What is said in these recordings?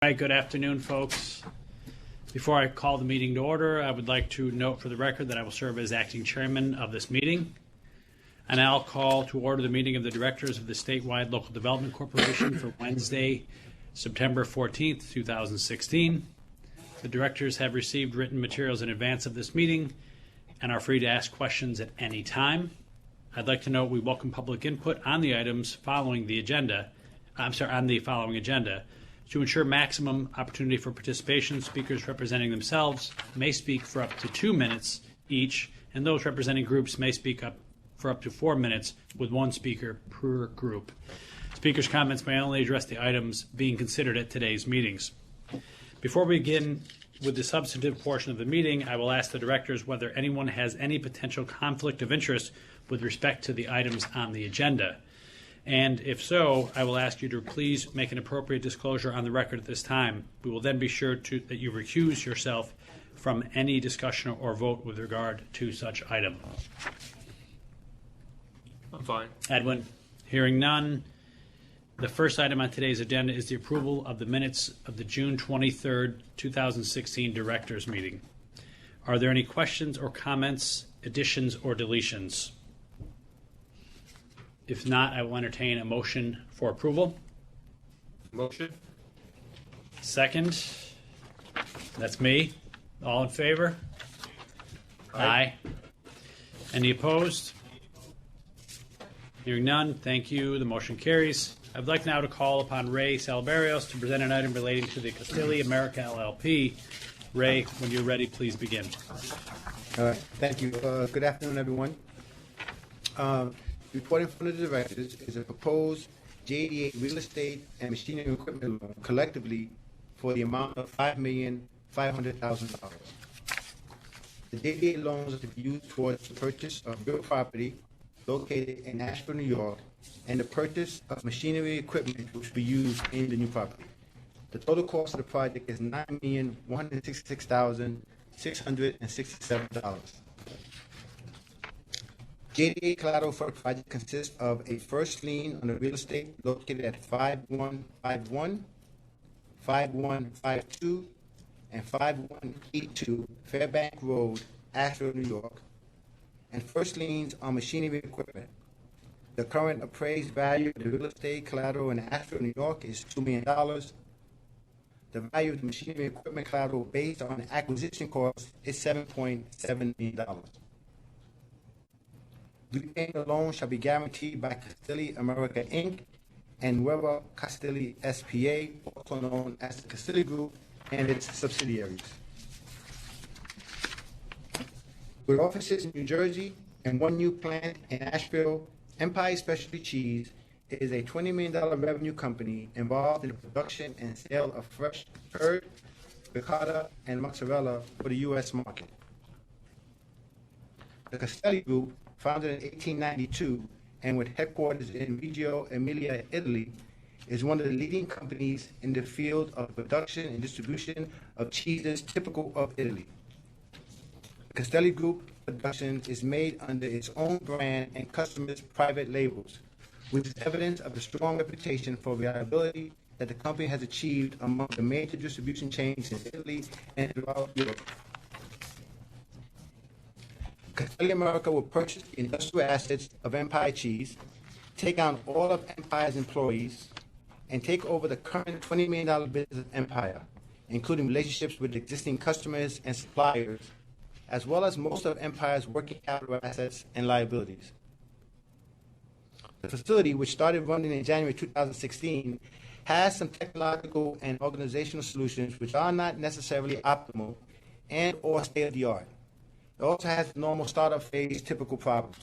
Hi, good afternoon, folks. Before I call the meeting to order, I would like to note for the record that I will serve as acting chairman of this meeting. And I'll call to order the meeting of the directors of the Statewide Local Development Corporation for Wednesday, September 14th, 2016. The directors have received written materials in advance of this meeting and are free to ask questions at any time. I'd like to note we welcome public input on the items following the agenda. On the following agenda. To ensure maximum opportunity for participation, speakers representing themselves may speak for up to 2 minutes each, and those representing groups may speak up for up to 4 minutes with one speaker per group. Speakers' comments may only address the items being considered at today's meetings. Before we begin with the substantive portion of the meeting, I will ask the directors whether anyone has any potential conflict of interest with respect to the items on the agenda. And if so, I will ask you to please make an appropriate disclosure on the record at this time. We will then be sure that you recuse yourself from any discussion or vote with regard to such item. I'm fine. Edwin, hearing none. The first item on today's agenda is the approval of the minutes of the June 23rd, 2016 directors meeting. Are there any questions or comments, additions, or deletions? If not, I will entertain a motion for approval. Motion. Second. That's me. All in favor? Aye. Any opposed? Hearing none, thank you. The motion carries. I'd like now to call upon Ray Salabarios to present an item relating to the Castelli America LLP. Ray, when you're ready, please begin. All right, thank you. Good afternoon, everyone. Reporting from the directors is a proposed JDA real estate and machinery and equipment loan collectively for the amount of $5,500,000. The JDA loans are to be used towards the purchase of real property located in Asheville, New York, and the purchase of machinery and equipment which will be used in the new property. The total cost of the project is $9,166,667. JDA collateral for the project consists of a first lien on the real estate located at 5151, 5152, and 5182 Fairbank Road, Asheville, New York, and first liens on machinery and equipment. The current appraised value of the real estate collateral in Asheville, New York is $2 million. The value of the machinery and equipment collateral based on the acquisition cost is $7.7 million. Repaying the loan shall be guaranteed by Castelli America, Inc. and Weber Castelli S.P.A., also known as the Castelli Group, and its subsidiaries. With offices in New Jersey and one new plant in Asheville, Empire Specialty Cheese is a $20 million revenue company involved in the production and sale of fresh curd, ricotta, and mozzarella for the U.S. market. The Castelli Group, founded in 1892 and with headquarters in Reggio Emilia, Italy, is one of the leading companies in the field of production and distribution of cheeses typical of Italy. The Castelli Group production is made under its own brand and customers' private labels, which is evidence of the strong reputation for reliability that the company has achieved among the major distribution chains in Italy and throughout Europe. Castelli America will purchase the industrial assets of Empire Cheese, take on all of Empire's employees, and take over the current $20 million business of Empire, including relationships with existing customers and suppliers, as well as most of Empire's working capital assets and liabilities. The facility, which started running in January 2016, has some technological and organizational solutions which are not necessarily optimal and or state-of-the-art. It also has normal startup phase typical problems.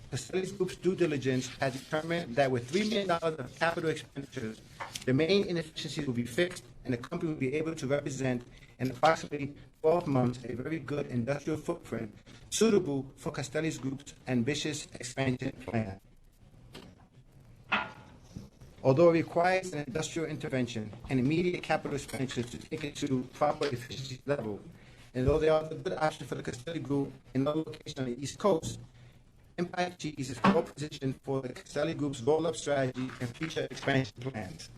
Castelli Group's due diligence has determined that with $3 million of capital expenditures, the main inefficiencies will be fixed and the company will be able to represent in approximately 12 months a very good industrial footprint suitable for Castelli Group's ambitious expansion plan. Although it requires an industrial intervention and immediate capital expenditures to take it to proper efficiency level, and though they are a good option for the Castelli Group in another location on the East Coast, Empire Cheese is well positioned for the Castelli Group's roll-up strategy and future expansion plans.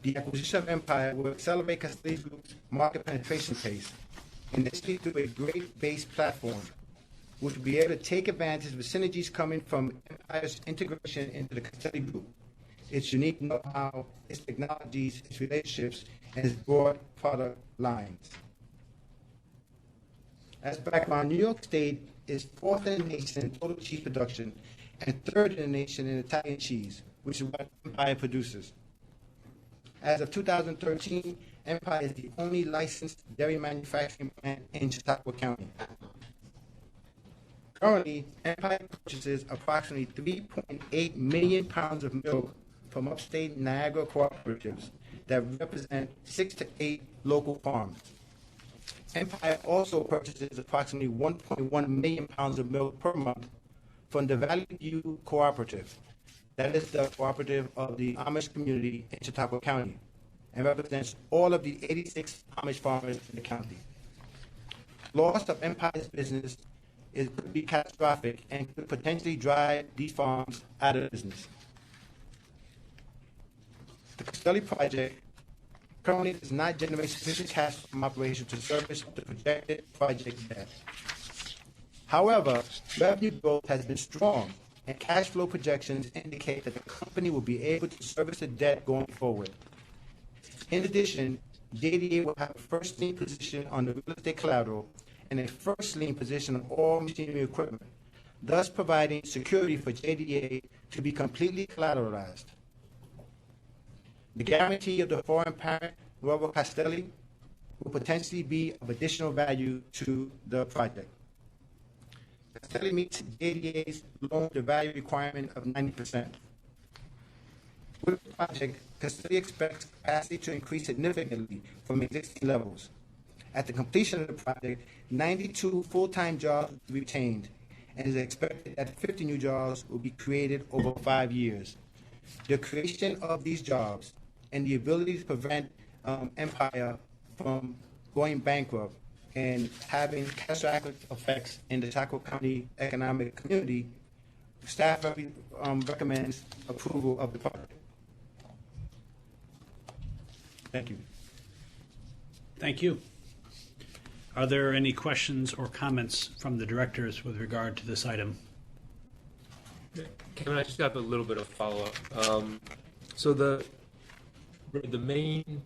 The acquisition of Empire will accelerate Castelli Group's market penetration pace, initially through a great-based platform, which will be able to take advantage of the synergies coming from Empire's integration into the Castelli Group, its unique know-how, its technologies, its relationships, and its broad product lines. As background, New York State is fourth in the nation in total cheese production and third in the nation in Italian cheese, which is what Empire produces. As of 2013, Empire is the only licensed dairy manufacturing plant in Chautauqua County. Currently, Empire purchases approximately 3.8 million pounds of milk from upstate Niagara cooperatives that represent 6 to 8 local farms. Empire also purchases approximately 1.1 million pounds of milk per month from the Valley View Cooperative. That is the cooperative of the Amish community in Chautauqua County and represents all of the 86 Amish farmers in the county. Loss of Empire's business could be catastrophic and could potentially drive these farms out of business. The Castelli project currently does not generate sufficient cash from operations to service the projected project debt. However, revenue growth has been strong, and cash flow projections indicate that the company will be able to service the debt going forward. In addition, JDA will have a first lien position on the real estate collateral and a first lien position on all machinery equipment, thus providing security for JDA to be completely collateralized. The guarantee of the foreign parent, Nuovo Castelli, will potentially be of additional value to the project. Castelli meets JDA's loan-to-value requirement of 90%. With the project, Castelli expects capacity to increase significantly from existing levels. At the completion of the project, 92 full-time jobs will be retained, and it is expected that 50 new jobs will be created over 5 years. The creation of these jobs and the ability to prevent Empire from going bankrupt and having catastrophic effects in the Chautauqua County economic community, staff recommends approval of the project. Thank you. Thank you. Are there any questions or comments from the directors with regard to this item? Kevin, I just have a little bit of follow-up. So the main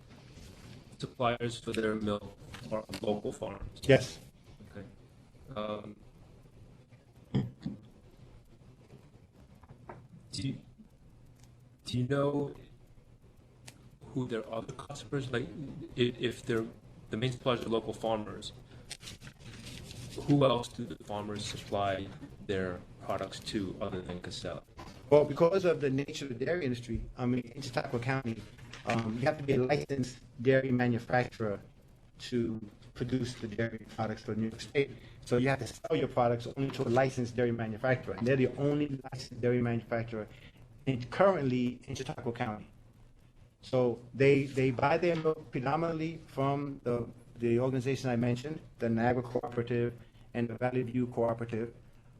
suppliers for their milk are local farms. Yes. Okay. Do you know who their other customers, like if they're the main suppliers are local farmers, who else do the farmers supply their products to other than Castelli? Well, because of the nature of the dairy industry, in Chautauqua County, you have to be a licensed dairy manufacturer to produce the dairy products for New York State. So you have to sell your products only to a licensed dairy manufacturer. And they're the only licensed dairy manufacturer currently in Chautauqua County. So they buy their milk predominantly from the organization I mentioned, the Niagara Cooperative and the Valley View Cooperative.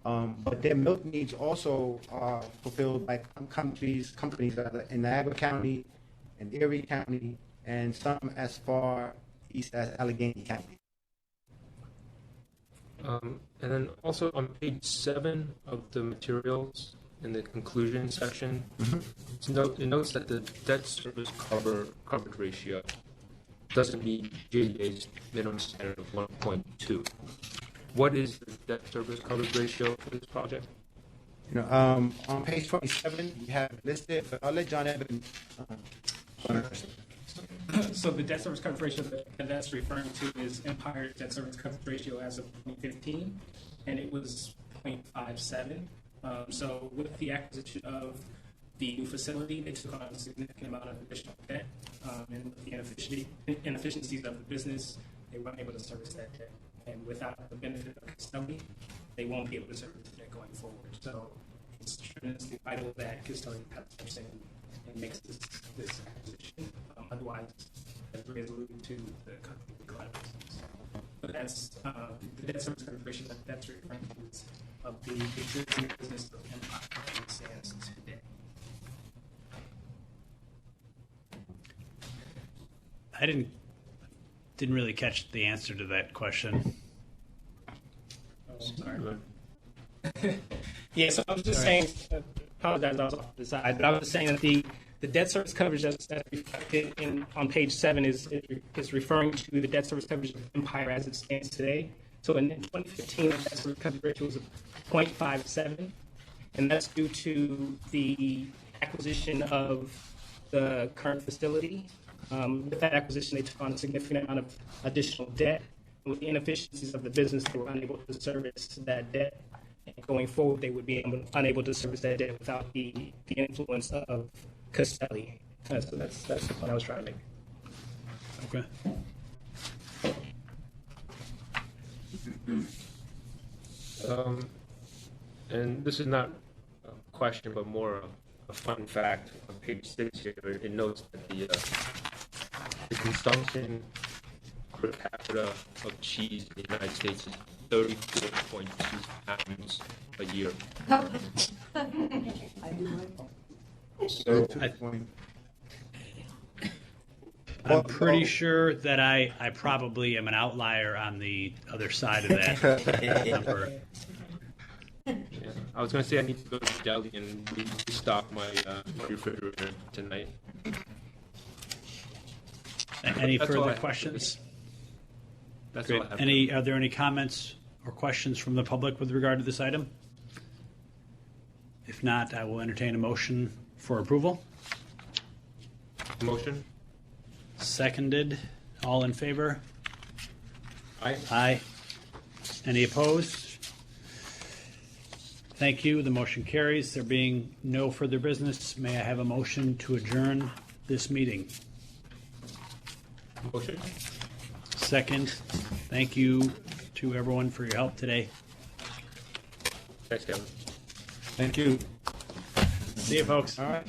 But their milk needs also are fulfilled by companies rather in Niagara County and Erie County and some as far east as Allegheny County. And then also on page 7 of the materials in the conclusion section, it notes that the debt service coverage ratio doesn't meet JDA's minimum standard of 1.2. What is the debt service coverage ratio for this project? On page 27, you have listed, but I'll let John Evans. So the debt service coverage ratio that that's referring to is Empire's debt service coverage ratio as of 2015, and it was 0.57. So with the acquisition of the new facility, they took on a significant amount of additional debt, and with the inefficiencies of the business, they weren't able to service that debt. And without the benefit of Castelli, they won't be able to service the debt going forward. So it's tremendously vital that Castelli steps in and makes this acquisition. Otherwise, as Ray has alluded to, the company will go out of business. But that's the debt service coverage ratio that's referring to is of the existing business of Empire as it stands today. I didn't really catch the answer to that question. Oh, I'm sorry. Yeah, so I was just saying, apologize, I was off the side, but I was just saying that the debt service coverage that's reflected on page 7 is referring to the debt service coverage of Empire as it stands today. So in 2015, the debt service coverage ratio was 0.57, and that's due to the acquisition of the current facility. With that acquisition, they took on a significant amount of additional debt. With the inefficiencies of the business, they were unable to service that debt. And going forward, they would be unable to service that debt without the influence of Castelli. So that's the point I was trying to make. Okay. And this is not a question, but more a fun fact. On page 6 here, it notes that the consumption per capita of cheese in the United States is 34.2 pounds a year. So I'm pretty sure that I probably am an outlier on the other side of that number. yeah, I was going to say I need to go to the deli and restock my refrigerator tonight. Any That's all I further have. questions? That's Great. all I have. Are there any comments or questions from the public with regard to this item? If not, I will entertain a motion for approval. Motion? Seconded. All in favor? Aye. Aye. Any opposed? Thank you. The motion carries. There being no further business, may I have a motion to adjourn this meeting? Motion? Second. Thank you to everyone for your help today. Thanks, Kevin. Thank you. See you, folks. All right.